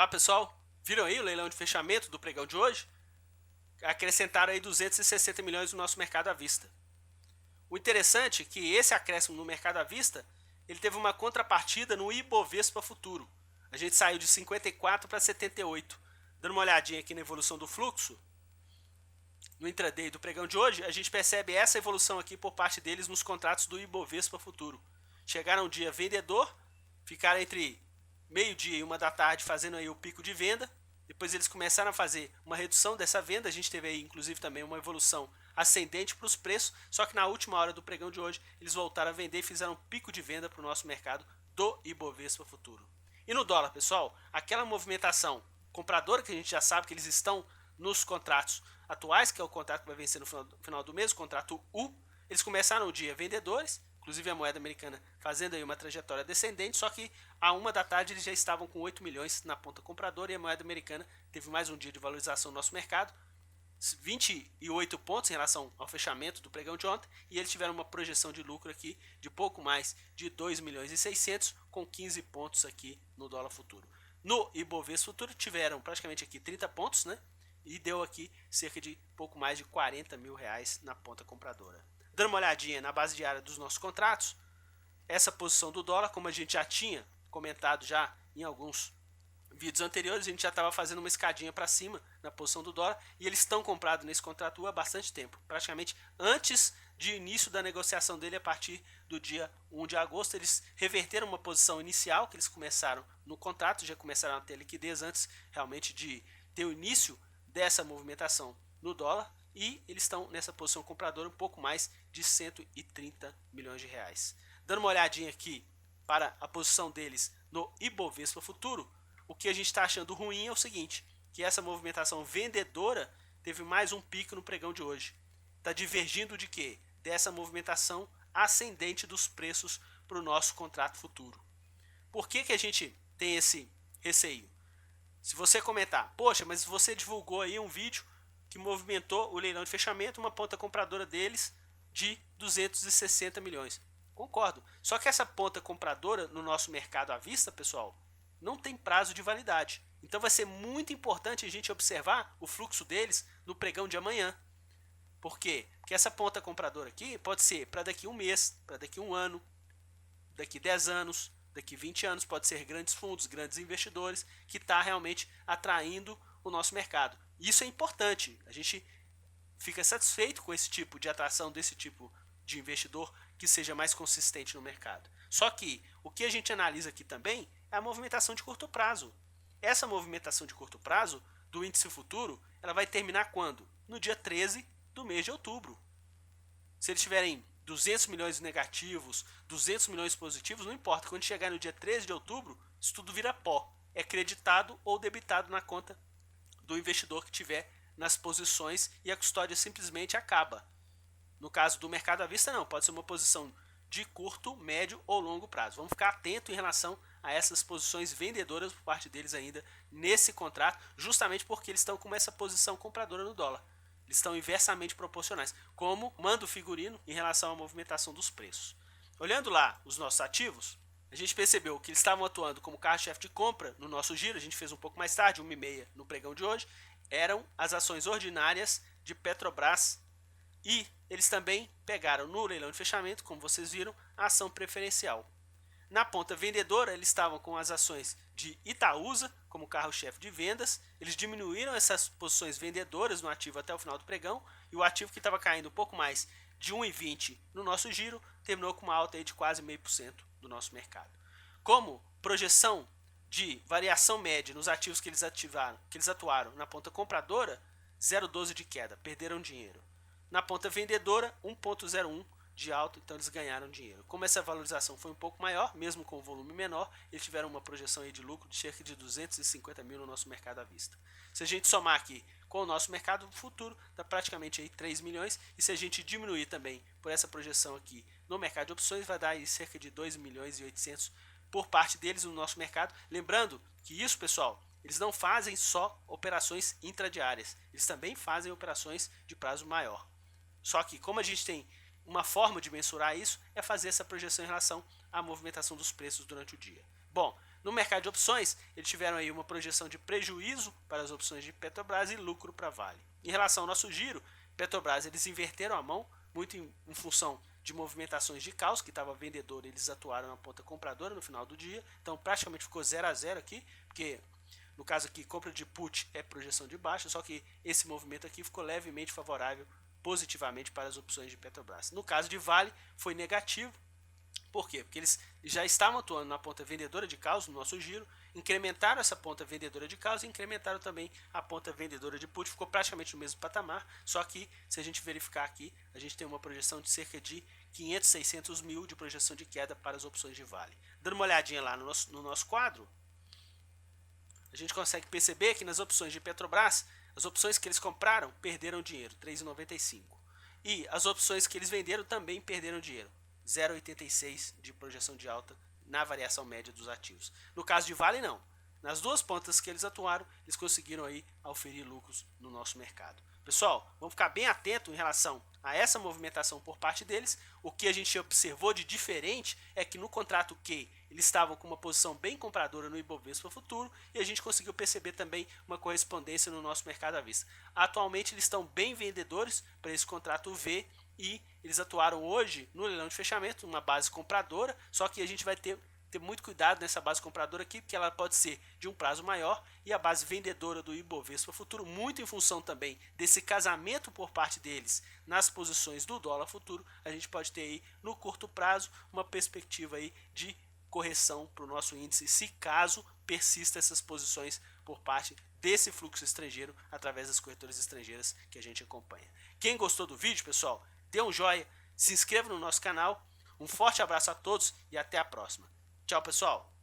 Olá pessoal, viram aí o leilão de fechamento do pregão de hoje? Acrescentaram aí 260 milhões no nosso mercado à vista. O interessante é que esse acréscimo no mercado à vista, ele teve uma contrapartida no Ibovespa futuro. A gente saiu de 54 para 78. Dando uma olhadinha aqui na evolução do fluxo, no intraday do pregão de hoje, a gente percebe essa evolução aqui por parte deles nos contratos do Ibovespa futuro. Chegaram um dia vendedor, ficaram entre meio-dia e 1 da tarde fazendo aí o pico de venda. Depois eles começaram a fazer uma redução dessa venda. A gente teve aí inclusive também uma evolução ascendente para os preços. Só que na última hora do pregão de hoje eles voltaram a vender e fizeram um pico de venda para o nosso mercado do Ibovespa futuro. E no dólar, pessoal, aquela movimentação compradora que a gente já sabe que eles estão nos contratos atuais, que é o contrato que vai vencer no final do mês, o contrato U. Eles começaram o dia vendedores, inclusive a moeda americana fazendo aí uma trajetória descendente, só que a 1 da tarde eles já estavam com 8 milhões na ponta compradora e a moeda americana teve mais um dia de valorização no nosso mercado, 28 pontos em relação ao fechamento do pregão de ontem, e eles tiveram uma projeção de lucro aqui de pouco mais de 2 milhões e 600 com 15 pontos aqui no dólar futuro. No Ibovespa futuro tiveram praticamente aqui 30 pontos, né? E deu aqui cerca de pouco mais de 40 mil reais na ponta compradora. Dando uma olhadinha na base diária dos nossos contratos, essa posição do dólar, como a gente já tinha comentado já em alguns vídeos anteriores, a gente já estava fazendo uma escadinha para cima na posição do dólar e eles estão comprados nesse contrato há bastante tempo, praticamente antes de início da negociação dele a partir do dia 1 de agosto. Eles reverteram uma posição inicial que eles começaram no contrato, já começaram a ter liquidez antes realmente de ter o início dessa movimentação no dólar, e eles estão nessa posição compradora um pouco mais de 130 milhões de reais. Dando uma olhadinha aqui para a posição deles no Ibovespa futuro, o que a gente está achando ruim é o seguinte, que essa movimentação vendedora teve mais um pico no pregão de hoje. Está divergindo de quê? Dessa movimentação ascendente dos preços para o nosso contrato futuro. Por que a gente tem esse receio? Se você comentar, poxa, mas você divulgou aí um vídeo que movimentou o leilão de fechamento, uma ponta compradora deles de 260 milhões. Concordo. Só que essa ponta compradora no nosso mercado à vista, pessoal, não tem prazo de validade. Então vai ser muito importante a gente observar o fluxo deles no pregão de amanhã. Por quê? Porque essa ponta compradora aqui pode ser para daqui um mês, para daqui um ano, daqui 10 anos, daqui 20 anos, pode ser grandes fundos, grandes investidores, que está realmente atraindo o nosso mercado. Isso é importante, a gente fica satisfeito com esse tipo de atração desse tipo de investidor que seja mais consistente no mercado. Só que o que a gente analisa aqui também é a movimentação de curto prazo. Essa movimentação de curto prazo do índice futuro, ela vai terminar quando? No dia 13 do mês de outubro. Se eles tiverem 200 milhões negativos, 200 milhões positivos, não importa. Quando chegar no dia 13 de outubro, isso tudo vira pó. É creditado ou debitado na conta do investidor que tiver nas posições e a custódia simplesmente acaba. No caso do mercado à vista, não. Pode ser uma posição de curto, médio ou longo prazo. Vamos ficar atento em relação a essas posições vendedoras por parte deles ainda nesse contrato, justamente porque eles estão com essa posição compradora no dólar. Eles estão inversamente proporcionais, como manda o figurino em relação à movimentação dos preços. Olhando lá os nossos ativos, a gente percebeu que eles estavam atuando como carro-chefe de compra no nosso giro. A gente fez um pouco mais tarde, 1h30 no pregão de hoje. Eram as ações ordinárias de Petrobras, e eles também pegaram no leilão de fechamento, como vocês viram, a ação preferencial. Na ponta vendedora, eles estavam com as ações de Itaúsa como carro-chefe de vendas. Eles diminuíram essas posições vendedoras no ativo até o final do pregão, e o ativo que estava caindo um pouco mais de 1,20 no nosso giro terminou com uma alta aí de quase 0,5% do nosso mercado. Como projeção de variação média nos ativos que eles atuaram na ponta compradora, 0,12 de queda, perderam dinheiro. Na ponta vendedora, 1,01 de alta, então eles ganharam dinheiro. Como essa valorização foi um pouco maior, mesmo com o volume menor, eles tiveram uma projeção aí de lucro de cerca de 250 mil no nosso mercado à vista. Se a gente somar aqui com o nosso mercado futuro, dá praticamente aí 3 milhões, e se a gente diminuir também por essa projeção aqui no mercado de opções, vai dar aí cerca de 2 milhões e 800 por parte deles no nosso mercado. Lembrando que isso, pessoal, eles não fazem só operações intradiárias, eles também fazem operações de prazo maior. Só que como a gente tem uma forma de mensurar isso, é fazer essa projeção em relação à movimentação dos preços durante o dia. Bom, No mercado de opções, eles tiveram aí uma projeção de prejuízo para as opções de Petrobras e lucro para Vale. Em relação ao nosso giro, Petrobras eles inverteram a mão, muito em função de movimentações de caos, que estava vendedor, eles atuaram na ponta compradora no final do dia, então praticamente ficou 0 a 0 aqui, porque no caso aqui, compra de put é projeção de baixa, só que esse movimento aqui ficou levemente favorável positivamente para as opções de Petrobras. No caso de Vale, foi negativo. Por quê? Porque eles já estavam atuando na ponta vendedora de caos no nosso giro, incrementaram essa ponta vendedora de caos e incrementaram também a ponta vendedora de put, ficou praticamente no mesmo patamar, só que se a gente verificar aqui, a gente tem uma projeção de cerca de 500, 600 mil de projeção de queda para as opções de Vale. Dando uma olhadinha lá no nosso quadro, a gente consegue perceber que nas opções de Petrobras, as opções que eles compraram perderam dinheiro, 3,95. E as opções que eles venderam também perderam dinheiro, 0,86 de projeção de alta na variação média dos ativos. No caso de Vale, não. Nas duas pontas que eles atuaram, eles conseguiram aí auferir lucros no nosso mercado. Pessoal, vamos ficar bem atento em relação a essa movimentação por parte deles. O que a gente observou de diferente é que no contrato Q eles estavam com uma posição bem compradora no Ibovespa Futuro e a gente conseguiu perceber também uma correspondência no nosso mercado à vista. Atualmente eles estão bem vendedores para esse contrato V e eles atuaram hoje no leilão de fechamento, uma base compradora, só que a gente vai ter muito cuidado nessa base compradora aqui, porque ela pode ser de um prazo maior, e a base vendedora do Ibovespa Futuro, muito em função também desse casamento por parte deles nas posições do dólar futuro, a gente pode ter aí no curto prazo uma perspectiva aí de correção para o nosso índice, se caso persista essas posições por parte desse fluxo estrangeiro através das corretoras estrangeiras que a gente acompanha. Quem gostou do vídeo, pessoal, dê um joinha, se inscreva no nosso canal, um forte abraço a todos e até a próxima. Tchau, pessoal!